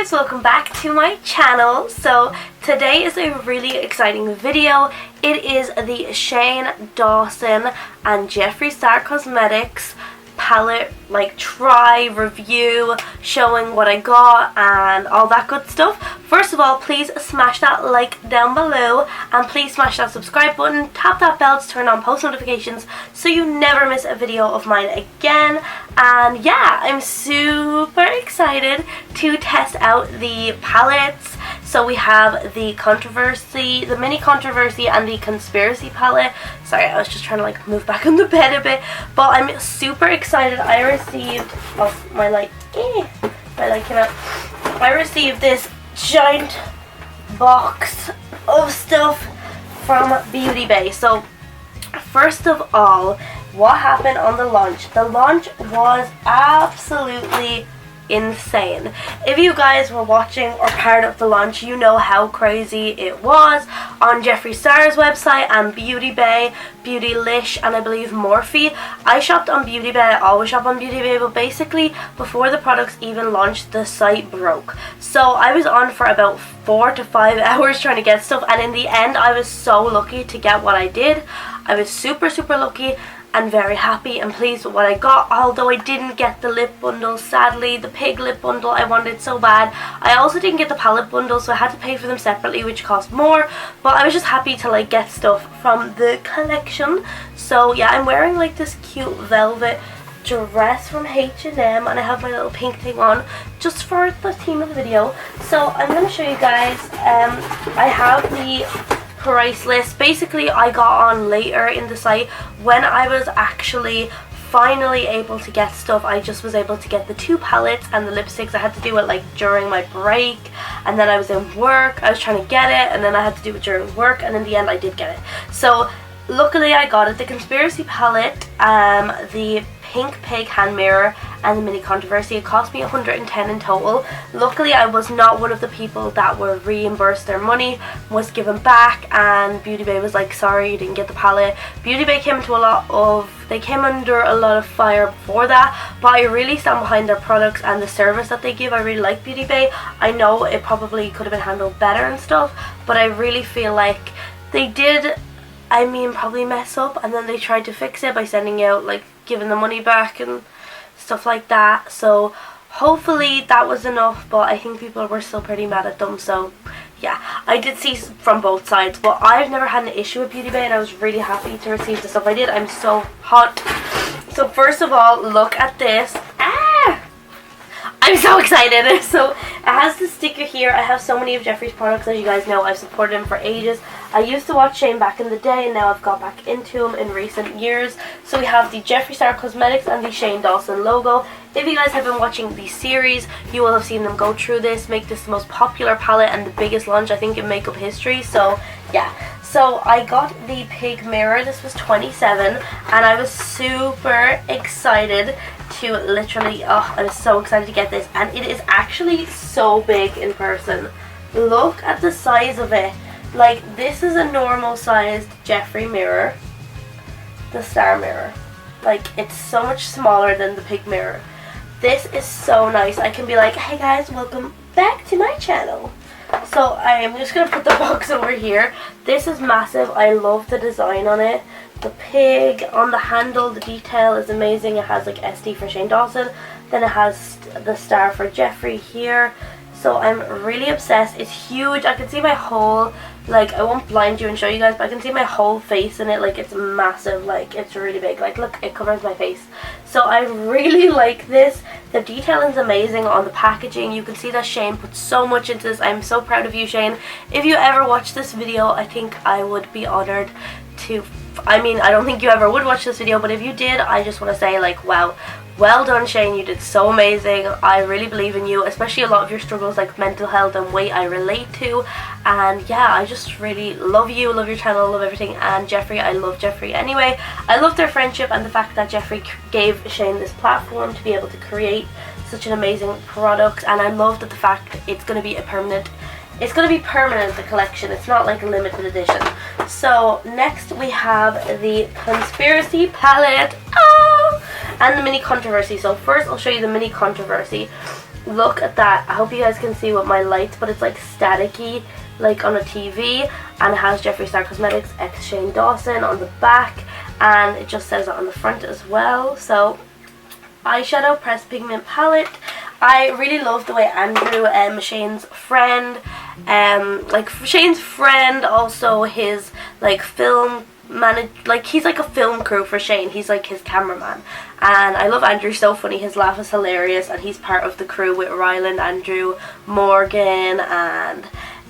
guys, welcome back to my channel. So today is a really exciting video. It is the Shane Dawson and Jeffree Star Cosmetics palette try review, showing what I got and all that good stuff. First of all, please smash that like down below and please smash that subscribe button, tap that bell to turn on post notifications so you never miss a video of mine again. And yeah, I'm super excited to test out the palettes. So we have the controversy, the mini controversy, and the conspiracy palette. Sorry, I was just trying to move back on the bed a bit, but I'm super excited. I received I received this giant box of stuff from Beauty Bay. So first of all, what happened on the launch? The launch was absolutely insane. If you guys were watching or part of the launch, you know how crazy it was on Jeffree Star's website and Beauty Bay, Beautylish, and I believe Morphe. I shopped on Beauty Bay. I always shop on Beauty Bay, but basically before the products even launched, the site broke. So I was on for about 4 to 5 hours trying to get stuff, and in the end I was so lucky to get what I did. I was super lucky and very happy and pleased with what I got, although I didn't get the lip bundle. Sadly, the pig lip bundle I wanted so bad. I also didn't get the palette bundle, so I had to pay for them separately, which cost more, but I was just happy to get stuff from the collection. So yeah, I'm wearing this cute velvet dress from H&M and I have my little pink thing on just for the theme of the video. So I'm going to show you guys, I have the price list. Basically I got on later in the site when I was actually finally able to get stuff. I just was able to get the 2 palettes and the lipsticks. I had to do it during my break, and then I was in work, I was trying to get it, and then I had to do it during work, and in the end I did get it. So luckily I got it. The conspiracy palette, the pink pig hand mirror, and the mini controversy. It cost me $110 in total. Luckily I was not one of the people that were reimbursed their money, was given back, and Beauty Bay was like, sorry, you didn't get the palette. Beauty Bay came under a lot of fire for that, but I really stand behind their products and the service that they give. I really like Beauty Bay. I know it probably could have been handled better and stuff, but I really feel like they did, probably mess up, and then they tried to fix it by sending out giving the money back and stuff like that. So hopefully that was enough, but I think people were still pretty mad at them. So yeah, I did see from both sides, but I've never had an issue with Beauty Bay and I was really happy to receive the stuff I did. I'm so hot. So first of all, look at this. I'm so excited. So it has the sticker here. I have so many of Jeffree's products. As you guys know, I've supported him for ages. I used to watch Shane back in the day, and now I've got back into him in recent years. So we have the Jeffree Star Cosmetics and the Shane Dawson logo. If you guys have been watching the series, you will have seen them go through this, make this the most popular palette and the biggest launch I think in makeup history. So yeah, so I got the pig mirror. This was $27 and I was super excited to literally, I was so excited to get this, and it is actually so big in person. Look at the size of it. This is a normal sized Jeffree mirror, the star mirror. It's so much smaller than the pig mirror. This is so nice. I can be like, hey guys, welcome back to my channel. So I am just going to put the box over here. This is massive. I love the design on it. The pig on the handle, the detail is amazing. It has SD for Shane Dawson. Then it has the star for Jeffree here. So I'm really obsessed. It's huge. I can see my whole, I won't blind you and show you guys, but I can see my whole face in it. It's massive. It's really big. Look, it covers my face. So I really like this. The detailing is amazing on the packaging. You can see that Shane put so much into this. I'm so proud of you, Shane. If you ever watch this video, I think I would be honored to, I don't think you ever would watch this video, but if you did, I just want to say wow, well done, Shane. You did so amazing. I really believe in you, especially a lot of your struggles mental health and weight I relate to. And yeah, I just really love you, love your channel, love everything. And Jeffree, I love Jeffree anyway. I love their friendship and the fact that Jeffree gave Shane this platform to be able to create such an amazing product. And I love that the fact it's going to be permanent, the collection. It's not a limited edition. So next we have the conspiracy palette and the mini controversy. So first I'll show you the mini controversy. look at that. I hope you guys can see with my lights, but it's like staticky, like on a TV, and it has Jeffree Star Cosmetics x Shane Dawson on the back, and it just says it on the front as well. So eyeshadow pressed pigment palette. I really love the way Andrew, Shane's friend, like Shane's friend, also his like film like he's like a film crew for Shane. He's like his cameraman, and I love Andrew, so funny. His laugh is hilarious, and he's part of the crew with Ryland, Andrew, Morgan, and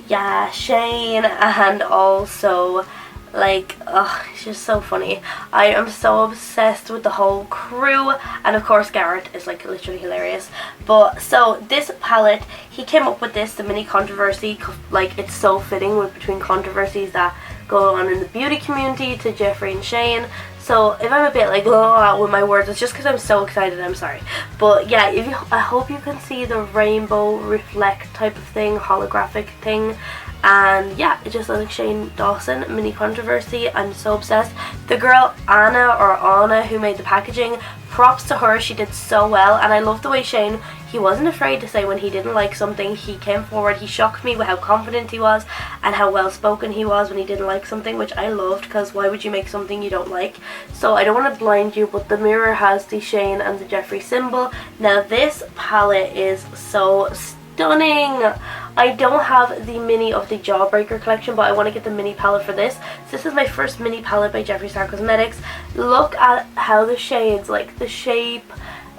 yeah, Shane, and also like, it's just so funny. I am so obsessed with the whole crew, and of course Garrett is like literally hilarious. But so this palette, he came up with this, the mini controversy, like it's so fitting with between controversies that go on in the beauty community to Jeffree and Shane. So if I'm a bit like with my words, it's just because I'm so excited, I'm sorry. But yeah, I hope you can see the rainbow reflect type of thing, holographic thing. And yeah, it just looks like Shane Dawson, mini controversy. I'm so obsessed. The girl Anna, who made the packaging, props to her, she did so well. And I love the way Shane, he wasn't afraid to say when he didn't like something. He came forward, he shocked me with how confident he was and how well spoken he was when he didn't like something, which I loved, because why would you make something you don't like? So I don't want to blind you, but the mirror has the Shane and the Jeffree symbol. Now this palette is so stunning. I don't have the mini of the Jawbreaker collection, but I want to get the mini palette for this. So this is my first mini palette by Jeffree Star Cosmetics. Look at how the shades, like the shape,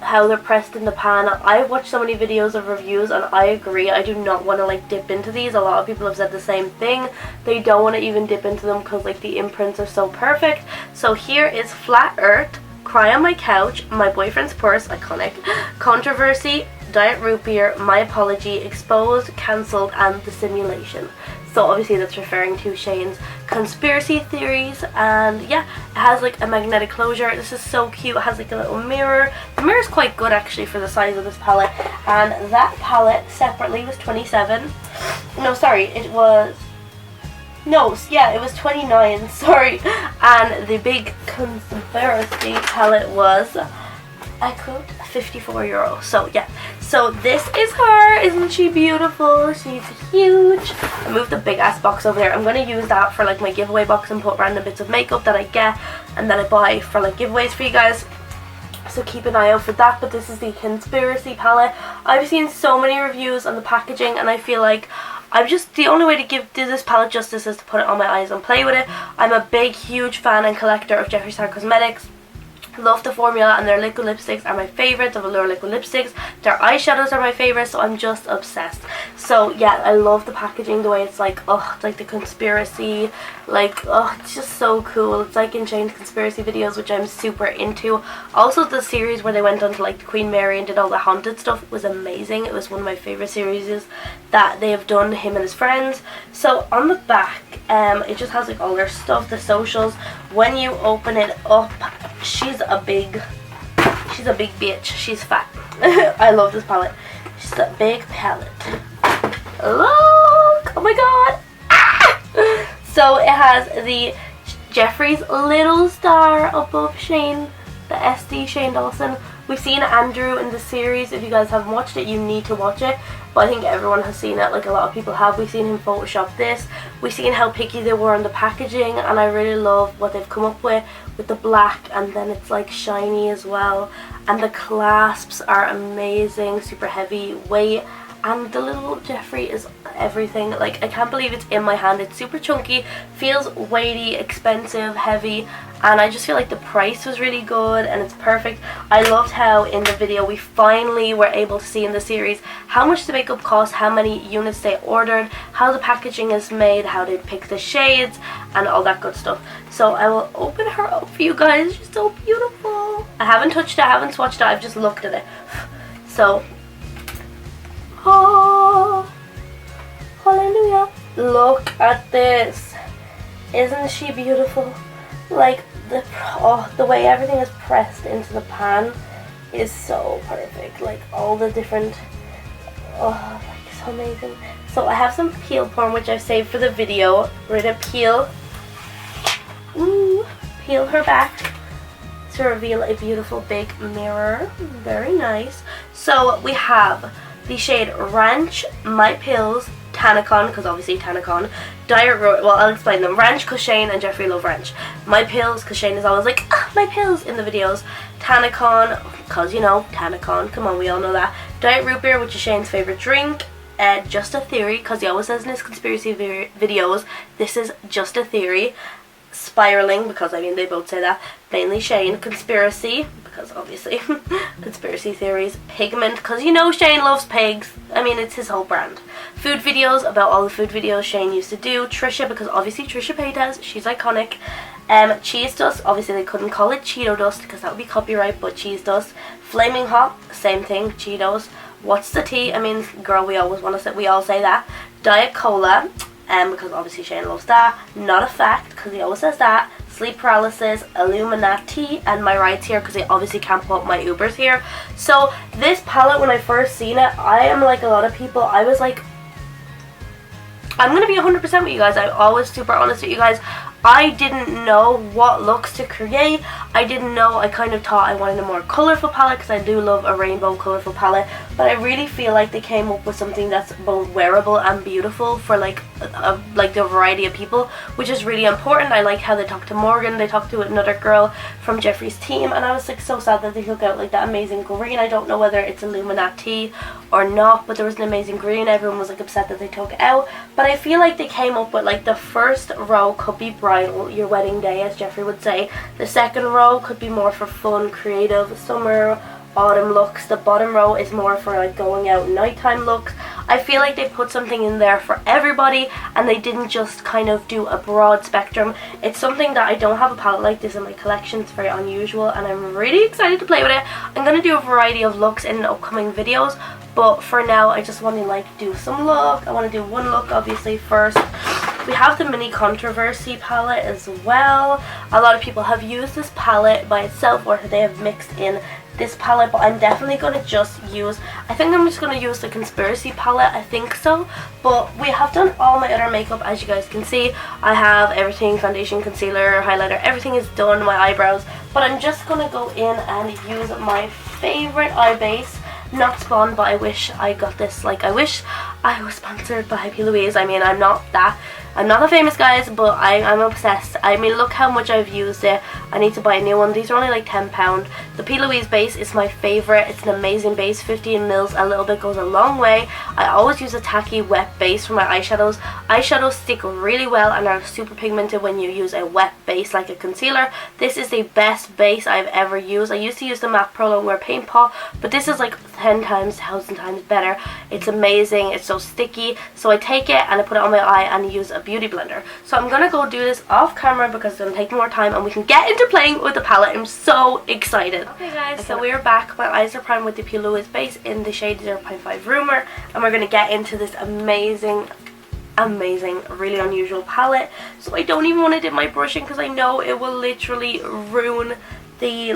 how they're pressed in the pan. I've watched so many videos of reviews, and I agree, I do not want to like dip into these. A lot of people have said the same thing. They don't want to even dip into them because like the imprints are so perfect. So here is Flat Earth, Cry on My Couch, My Boyfriend's Purse, iconic, Controversy, Diet Root Beer, My Apology, Exposed, Cancelled, and The Simulation. So obviously that's referring to Shane's conspiracy theories. And yeah, it has like a magnetic closure. This is so cute. It has like a little mirror. The mirror is quite good actually for the size of this palette. And that palette separately was 27. No, sorry, it was... No, yeah, it was 29, sorry. And the big conspiracy palette was... I quote 54 euros. So yeah, so this is her. Isn't she beautiful? She's huge. I moved the big ass box over there. I'm gonna use that for like my giveaway box and put random bits of makeup that I get and that I buy for like giveaways for you guys. So keep an eye out for that. But this is the conspiracy palette. I've seen so many reviews on the packaging, and I feel like the only way to do this palette justice is to put it on my eyes and play with it. I'm a big, huge fan and collector of Jeffree Star Cosmetics. Love the formula, and their liquid lipsticks are my favorites. The velour liquid lipsticks, their eyeshadows are my favorites, so I'm just obsessed. So yeah, I love the packaging, the way it's like, it's like the conspiracy, like, it's just so cool. It's like in Shane's conspiracy videos, which I'm super into. Also the series where they went on to like the Queen Mary and did all the haunted stuff was amazing. It was one of my favorite series that they have done, him and his friends. So on the back, it just has like all their stuff, the socials. When you open it up, she's a big bitch. She's fat. I love this palette. She's a big palette. Look! Oh my god! Ah! So it has the Jeffree's little star above Shane, the SD Shane Dawson. We've seen Andrew in the series. If you guys haven't watched it, you need to watch it. But I think everyone has seen it, like a lot of people have. We've seen him Photoshop this. We've seen how picky they were on the packaging, and I really love what they've come up with the black, and then it's like shiny as well. And the clasps are amazing, super heavy weight. And the little Jeffree is everything. Like, I can't believe it's in my hand. It's super chunky, feels weighty, expensive, heavy, and I just feel like the price was really good and it's perfect. I loved how in the video we finally were able to see in the series how much the makeup cost, how many units they ordered, how the packaging is made, how they pick the shades, and all that good stuff. So I will open her up for you guys. She's so beautiful. I haven't touched it, I haven't swatched it, I've just looked at it. So oh, hallelujah. Look at this. Isn't she beautiful? Like the way everything is pressed into the pan is so perfect. Like all the different, like so amazing. So I have some peel porn which I've saved for the video. We're gonna peel her back to reveal a beautiful big mirror. Very nice. So we have the shade Ranch, My Pills, Tanacon, because obviously Tanacon, well, I'll explain them. Ranch, because Shane and Jeffree love Ranch. My Pills, because Shane is always like, ah, my pills in the videos. Tanacon, because, you know, Tanacon, come on, we all know that. Diet Root Beer, which is Shane's favourite drink. Just a Theory, because he always says in his conspiracy videos, this is just a theory. Spiraling, because I mean they both say that. Mainly Shane. Conspiracy, because obviously conspiracy theories. Pigment, because you know Shane loves pigs. I mean, it's his whole brand. Food videos, about all the food videos Shane used to do. Trisha, because obviously Trisha Paytas, she's iconic. Cheese dust, obviously they couldn't call it Cheeto dust because that would be copyright, but cheese dust. Flaming hot, same thing, Cheetos. What's the tea? I mean, girl, we always want to say, we all say that. Diet Cola, because obviously Shane loves that. Not a Fact, because he always says that. Sleep Paralysis, Illuminati, and My Rides Here, because they obviously can't put my Ubers here. So this palette, when I first seen it, I am like a lot of people, I was like, I'm going to be 100% with you guys. I'm always super honest with you guys. I didn't know what looks to create. I didn't know. I kind of thought I wanted a more colourful palette because I do love a rainbow colourful palette. But I really feel like they came up with something that's both wearable and beautiful for like the variety of people, which is really important. I like how they talked to Morgan. They talked to another girl from Jeffree's team, and I was like so sad that they took out like that amazing green. I don't know whether it's Illuminati or not, but there was an amazing green. Everyone was like upset that they took it out. But I feel like they came up with like the first row could be bridal, your wedding day, as Jeffree would say. The second row could be more for fun, creative, summer, autumn looks. The bottom row is more for like going out nighttime looks. I feel like they put something in there for everybody, and they didn't just kind of do a broad spectrum. It's something that I don't have a palette like this in my collection. It's very unusual, and I'm really excited to play with it. I'm going to do a variety of looks in upcoming videos, but for now I just want to like do some look. I want to do one look obviously first. We have the Mini Controversy palette as well. A lot of people have used this palette by itself, or they have mixed in this palette, but I'm definitely going to just use, I think I'm just going to use the Conspiracy palette, I think so. But we have done all my other makeup, as you guys can see. I have everything, foundation, concealer, highlighter, everything is done, my eyebrows. But I'm just going to go in and use my favorite eye base. Not Spawn, but I wish I got this, like I wish I was sponsored by P. Louise. I mean, I'm not that famous, guys, but I'm obsessed. I mean, look how much I've used it. I need to buy a new one. These are only like £10. The P. Louise base is my favorite. It's an amazing base. 15 mils, a little bit goes a long way. I always use a tacky wet base for my eyeshadows. Eyeshadows stick really well and are super pigmented when you use a wet base like a concealer. This is the best base I've ever used. I used to use the MAC Pro Longwear Paint Pot, but this is like 10 times, 1,000 times better. It's amazing. It's so sticky. So I take it and I put it on my eye and use a beauty blender. So I'm gonna go do this off camera because it's gonna take more time and we can get into playing with the palette. I'm so excited. Okay guys, so we're back. My eyes are primed with the P. Louise base in the shade 0.5 Rumor, and we're gonna get into this amazing, really unusual palette. So I don't even want to dip my brushing because I know it will literally ruin the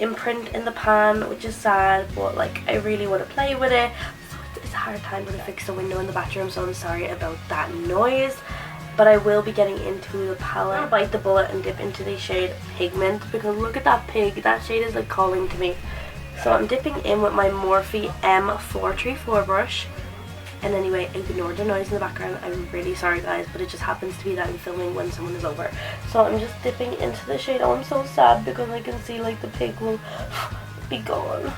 imprint in the pan, which is sad, but like I really want to play with it. So it's a hard time to fix the window in the bathroom, so I'm sorry about that noise. But I will be getting into the palette. I'll bite the bullet and dip into the shade Pigment, because look at that pig. That shade is like calling to me. So I'm dipping in with my Morphe M434 brush. And anyway, ignore the noise in the background. I'm really sorry guys, but it just happens to be that I'm filming when someone is over. So I'm just dipping into the shade. Oh, I'm so sad because I can see like the pig will be gone.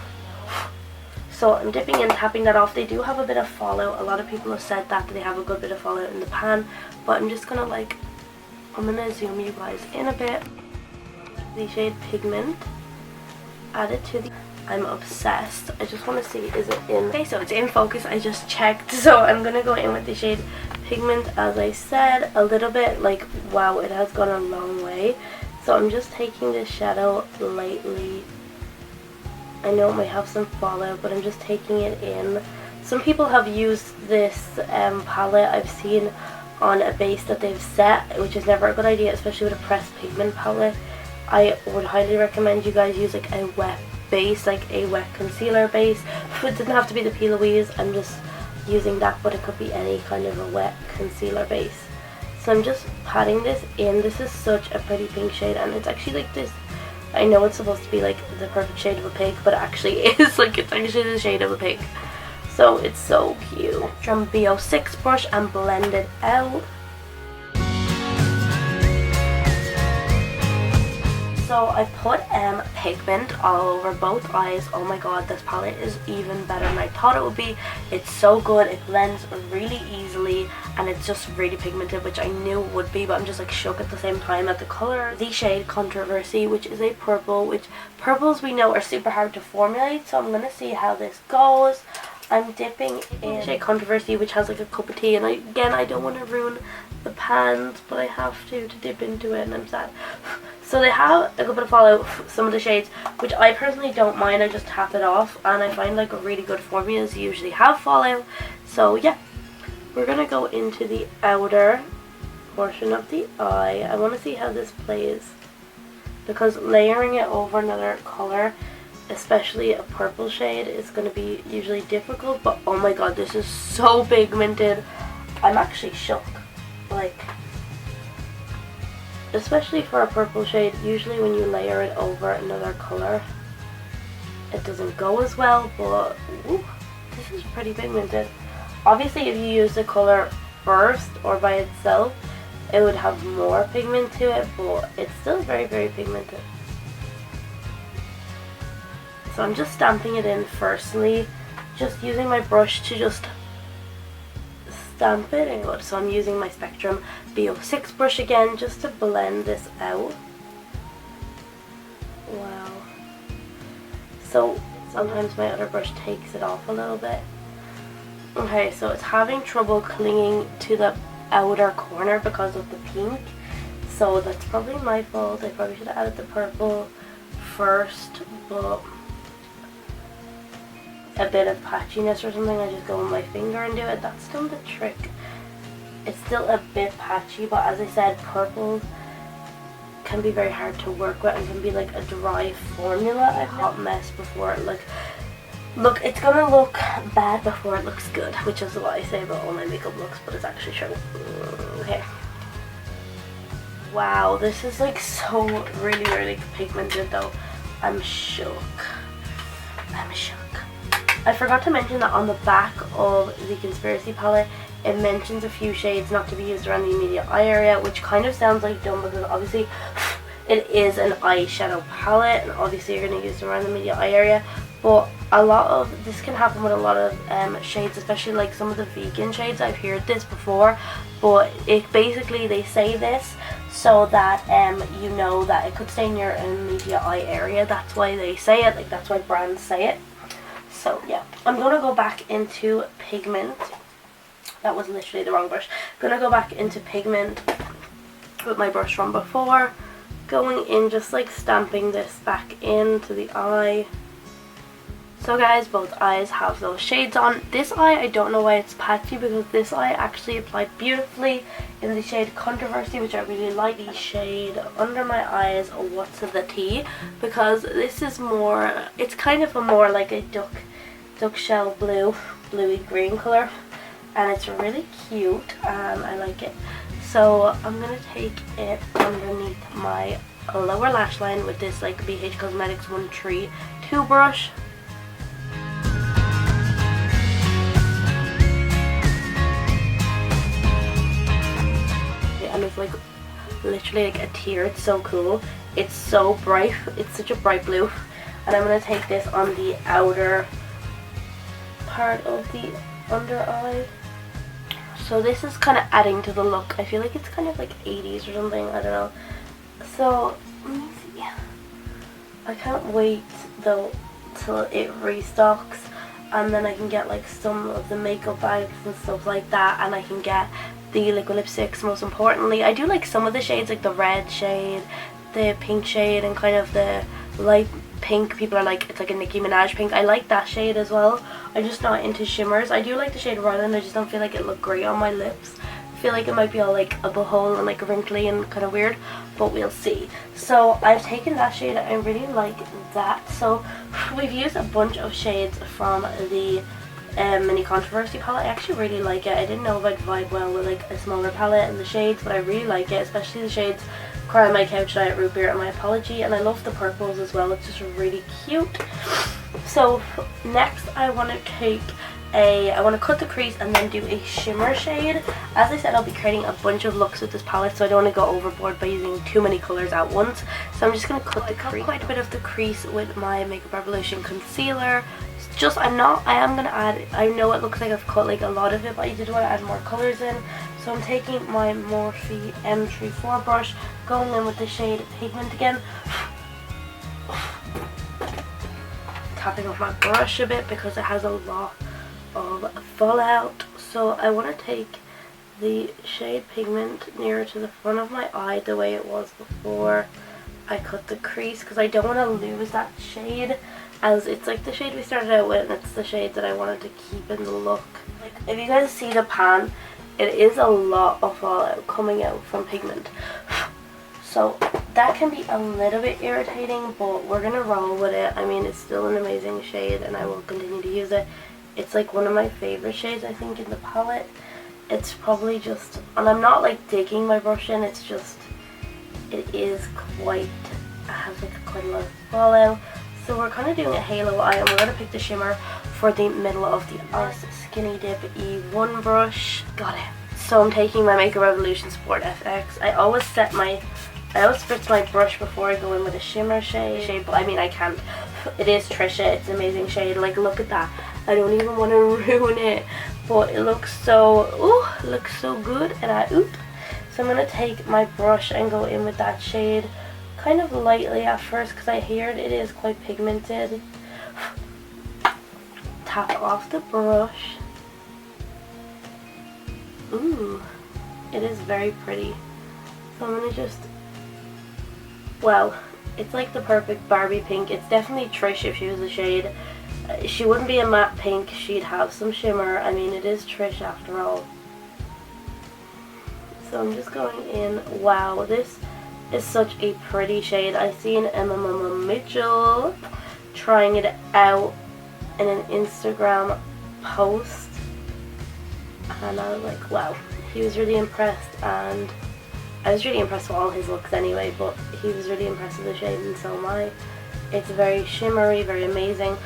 So I'm dipping in, tapping that off. They do have a bit of fallout. A lot of people have said that they have a good bit of fallout in the pan. But I'm just gonna I'm gonna zoom you guys in a bit. The shade Pigment. Add it to the... I'm obsessed. I just want to see, is it in? Okay, so it's in focus. I just checked. So I'm going to go in with the shade Pigment, as I said. A little bit wow, it has gone a long way. So I'm just taking this shadow lightly. I know it might have some fallout, but I'm just taking it in. Some people have used this palette I've seen on a base that they've set, which is never a good idea, especially with a pressed pigment palette. I would highly recommend you guys use a wet base, like a wet concealer base. It doesn't have to be the P. Louise, I'm just using that, but it could be any kind of a wet concealer base. So I'm just patting this in. This is such a pretty pink shade, and it's actually like this, I know it's supposed to be like the perfect shade of a pig, but it actually is it's actually the shade of a pig. So it's so cute. From BO6 brush and blend it out. So I put pigment all over both eyes. Oh my god, this palette is even better than I thought it would be. It's so good. It blends really easily and it's just really pigmented, which I knew it would be, but I'm just like shook at the same time at the color. The shade Controversy, which is a purple, which purples we know are super hard to formulate, so I'm gonna see how this goes. I'm dipping in shade Controversy, which has like a cup of tea, and again I don't want to ruin the pans, but I have to dip into it and I'm sad. So they have a good bit of fallout, some of the shades, which I personally don't mind. I just tap it off, and I find like a really good formulas usually have fallout. So yeah, we're gonna go into the outer portion of the eye. I want to see how this plays, because layering it over another color, especially a purple shade, is going to be usually difficult. But oh my god, this is so pigmented. I'm actually shook. Like, especially for a purple shade, usually when you layer it over another color it doesn't go as well, but ooh, this is pretty pigmented. Obviously if you use the color first or by itself it would have more pigment to it, but it's still very, very pigmented. So I'm just stamping it in firstly, just using my brush to just stamp it in. Good. So I'm using my Spectrum BO6 brush again just to blend this out. Wow. So sometimes my other brush takes it off a little bit. Okay, so it's having trouble clinging to the outer corner because of the pink. So that's probably my fault. I probably should have added the purple first, but a bit of patchiness or something, I just go with my finger and do it. That's still the trick. It's still a bit patchy, but as I said, purple can be very hard to work with and can be like a dry formula. I've hot mess before it look, it's gonna look bad before it looks good, which is what I say about all my makeup looks, but it's actually true. Okay. Wow, this is like so really, really pigmented though. I'm shook. I'm shook. I forgot to mention that on the back of the Conspiracy palette it mentions a few shades not to be used around the immediate eye area, which kind of sounds like dumb because obviously it is an eyeshadow palette and obviously you're going to use it around the immediate eye area, but a lot of this can happen with a lot of shades, especially like some of the vegan shades. I've heard this before, but it basically they say this so that you know that it could stay in your immediate eye area. That's why they say it, like that's why brands say it. So yeah, I'm going to go back into pigment. That was literally the wrong brush. I'm going to go back into pigment with my brush from before. Going in, just like stamping this back into the eye. So guys, both eyes have those shades on. This eye, I don't know why it's patchy, because this eye actually applied beautifully in the shade Controversy, which I really like. The shade under my eyes, What's the Tea, because this is more, it's kind of a more like a duck shell blue, bluey green color, and it's really cute and I like it. So I'm gonna take it underneath my lower lash line with this like BH Cosmetics 132 brush. And it's like literally like a tear. It's so cool. It's so bright. It's such a bright blue. And I'm going to take this on the outer part of the under eye. So this is kind of adding to the look. I feel like it's kind of like 80s or something. I don't know. So let me see. I can't wait though till it restocks, and then I can get like some of the makeup bags and stuff like that, and I can get the liquid lipsticks. Most importantly, I do like some of the shades, like the red shade, the pink shade, and kind of the light pink. People are like, it's like a Nicki Minaj pink. I like that shade as well. I'm just not into shimmers. I do like the shade Ryland, I just don't feel like it looked great on my lips. I feel like it might be all like a butthole and like wrinkly and kind of weird, but we'll see. So I've taken that shade. I really like that. So we've used a bunch of shades from the mini Controversy palette. I actually really like it. I didn't know if I'd vibe well with like a smaller palette and the shades, but I really like it, especially the shades Cry on My Couch, Diet Root Beer, and My Apology. And I love the purples as well. It's just really cute. So next I want to take I want to cut the crease and then do a shimmer shade. As I said, I'll be creating a bunch of looks with this palette, so I don't want to go overboard by using too many colors at once. So I'm just going to cut the crease. Quite a bit of the crease with my Makeup Revolution concealer. I am going to add, I know it looks like I've cut like a lot of it, but I did want to add more colors in. So I'm taking my Morphe M34 brush, going in with the shade Pigment again. Tapping off my brush a bit because it has a lot of fallout. So I want to take the shade Pigment nearer to the front of my eye the way it was before I cut the crease, because I don't want to lose that shade, as it's like the shade we started out with and it's the shade that I wanted to keep in the look. Like, if you guys see the pan, it is a lot of fallout coming out from Pigment. So that can be a little bit irritating, but we're going to roll with it. I mean, it's still an amazing shade and I will continue to use it. It's like one of my favorite shades, I think, in the palette. It's probably just, and I'm not like digging my brush in, it's just, it is quite, it has like quite a lot of fallout. So we're kind of doing a halo eye, and we're going to pick the shimmer for the middle of the eye. Skinny Dip E1 brush. Got it. So I'm taking my Makeup Revolution Sport FX. I always spritz my brush before I go in with a shimmer shade, but I mean, I can't. It is Trisha, it's an amazing shade. Like, look at that. I don't even want to ruin it, but it looks so, ooh, looks so good, and so I'm going to take my brush and go in with that shade kind of lightly at first, because I hear it is quite pigmented. Tap off the brush. Ooh, it is very pretty. So I'm going to just, well, it's like the perfect Barbie pink. It's definitely Trish if she was a shade. She wouldn't be a matte pink, she'd have some shimmer. I mean, it is Trish after all. So I'm just going in. Wow, this is such a pretty shade. I seen Emma Mitchell trying it out in an Instagram post, and I was like, wow, he was really impressed, and I was really impressed with all his looks anyway, but he was really impressed with the shade, and so am I. It's very shimmery, very amazing.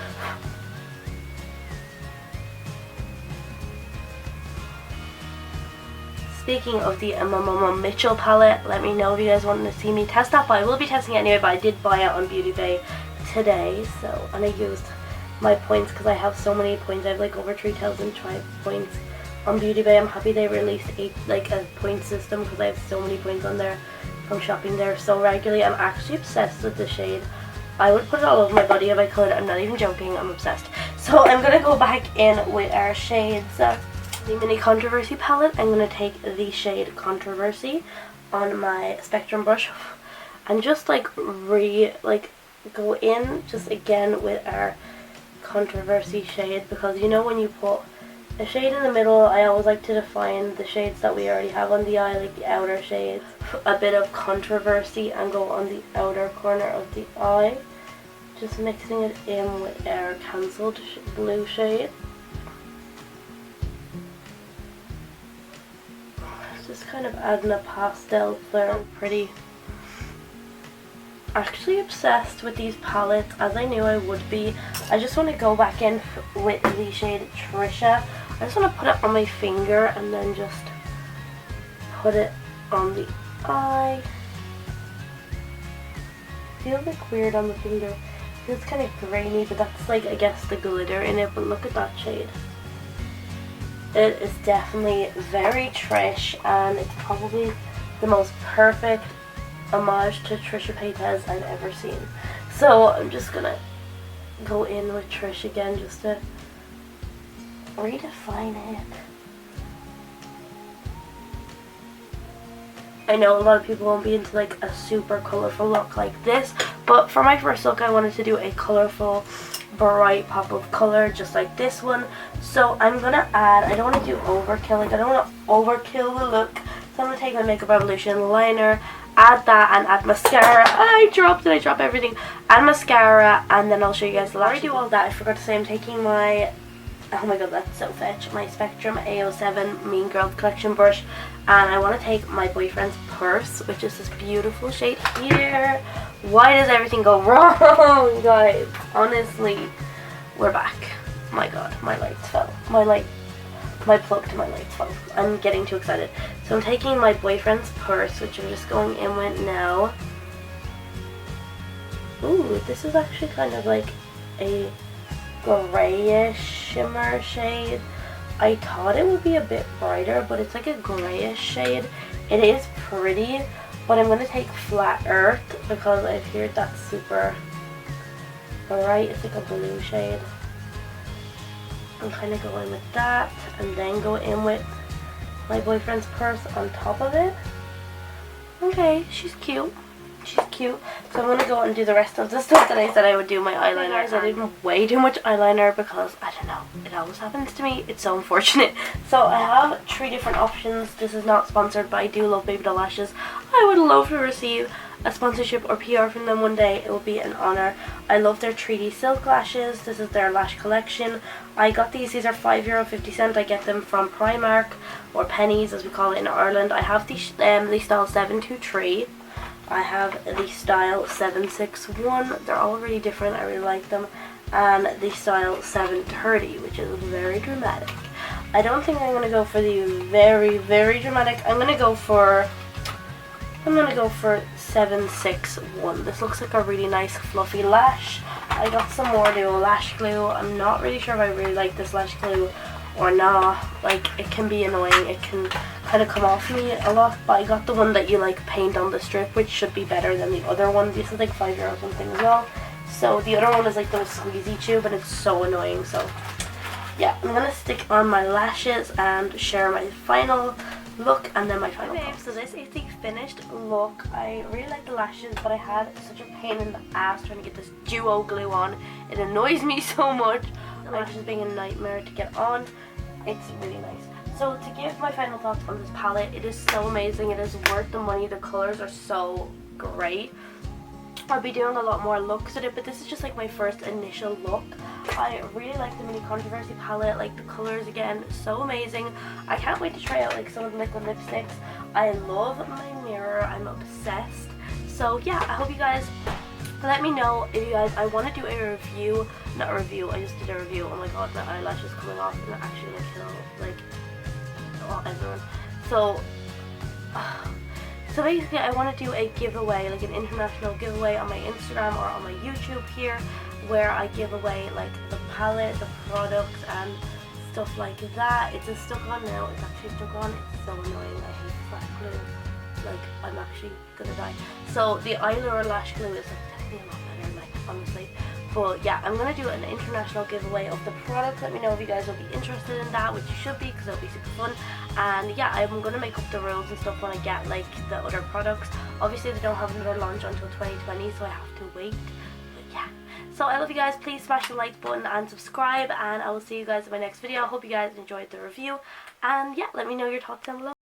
Speaking of the Emma Mitchell palette, let me know if you guys want to see me test that, but I will be testing it anyway, but I did buy it on Beauty Bay today, so, and I used my points because I have so many points. I have like over 3,005 points on Beauty Bay. I'm happy they released a point system because I have so many points on there from shopping there so regularly. I'm actually obsessed with the shade. I would put it all over my body if I could. I'm not even joking, I'm obsessed. So I'm going to go back in with our shades. The Mini Controversy palette. I'm going to take the shade Controversy on my Spectrum brush and just like go in just again with our Controversy shade, because you know when you put a shade in the middle, I always like to define the shades that we already have on the eye, like the outer shades. A bit of Controversy and go on the outer corner of the eye, just mixing it in with our Cancelled blue shade. Just kind of adding a pastel there. Pretty. Actually obsessed with these palettes, as I knew I would be. I just want to go back in with the shade Trisha. I just want to put it on my finger and then just put it on the eye. Feels like weird on the finger. Feels kind of grainy, but that's like, I guess, the glitter in it. But look at that shade. It is definitely very Trish, and it's probably the most perfect homage to Trisha Paytas I've ever seen. So I'm just gonna go in with Trish again just to redefine it. I know a lot of people won't be into like a super colorful look like this, but for my first look I wanted to do a colorful, bright pop of color just like this one. So I'm gonna add, I don't want to do overkill, like I don't want to overkill the look, so I'm gonna take my Makeup Revolution liner, add that, and add mascara. I dropped everything. Add mascara, and then I'll show you guys the lashes. Before I do all that, I forgot to say I'm taking my, oh my god, that's so fetch, my Spectrum A07 Mean Girls Collection brush, and I want to take my boyfriend's purse, which is this beautiful shade here. Why does everything go wrong, guys? Honestly, we're back. my god, my lights fell. My plug to my lights fell. I'm getting too excited. So I'm taking my boyfriend's purse, which I'm just going in with now. Ooh, this is actually kind of like a grayish shimmer shade. I thought it would be a bit brighter, but it's like a grayish shade. It is pretty, but I'm going to take Flat Earth because I've heard that's super bright. It's like a blue shade. I'm kind of going with that and then go in with my boyfriend's purse on top of it. Okay, she's cute. She's cute. So I'm going to go out and do the rest of the stuff that I said I would do. My eyeliner. Guys, I did way too much eyeliner because, I don't know, it always happens to me. It's so unfortunate. So I have 3 different options. This is not sponsored, but I do love Baby Doll lashes. I would love to receive a sponsorship or PR from them one day. It would be an honor. I love their 3D silk lashes. This is their lash collection. I got these. These are €5.50. I get them from Primark, or Pennies as we call it in Ireland. I have the style 723. I have the style 761. They're all really different. I really like them. And the style 730, which is very dramatic. I don't think I'm going to go for the very, very dramatic. I'm going to go for 761. This looks like a really nice fluffy lash. I got some more Duo lash glue. I'm not really sure if I really like this lash glue or not. Like, it can be annoying. It can kind of come off me a lot, but I got the one that you like paint on the strip, which should be better than the other one. This is like €5 something as well. So the other one is like those squeezy tube, and it's so annoying. So yeah, I'm gonna stick on my lashes and share my final look and then my final thought. So this is the finished look. I really like the lashes, but I had such a pain in the ass trying to get this duo glue on. It annoys me so much. The lashes being a nightmare to get on. It's really nice. So to give my final thoughts on this palette, it is so amazing. It is worth the money. The colors are so great. I'll be doing a lot more looks at it, but this is just like my first initial look. I really like the Mini Controversy palette. Like, the colors again, so amazing. I can't wait to try out like some of the liquid lipsticks. I love my mirror. I'm obsessed. So yeah, I hope you guys let me know if you guys, I want to do a review, not a review, I just did a review. Oh my god, my eyelash is coming off and they're actually gonna kill like everyone. So basically I want to do a giveaway, like an international giveaway on my Instagram or on my YouTube here, where I give away like the palette, the products and stuff like that. It's just stuck on now. It's actually stuck on. It's so annoying. I hate flat glue. Like, I'm actually gonna die. So the eyeliner lash glue is like definitely a lot better, like, honestly. But yeah, I'm gonna do an international giveaway of the products. Let me know if you guys will be interested in that, which you should be, because it'll be super fun. And yeah, I'm gonna make up the rules and stuff when I get like the other products. Obviously they don't have another launch until 2020, so I have to wait. But yeah, so I love you guys. Please smash the like button and subscribe, and I will see you guys in my next video. I hope you guys enjoyed the review, and yeah, let me know your thoughts down below.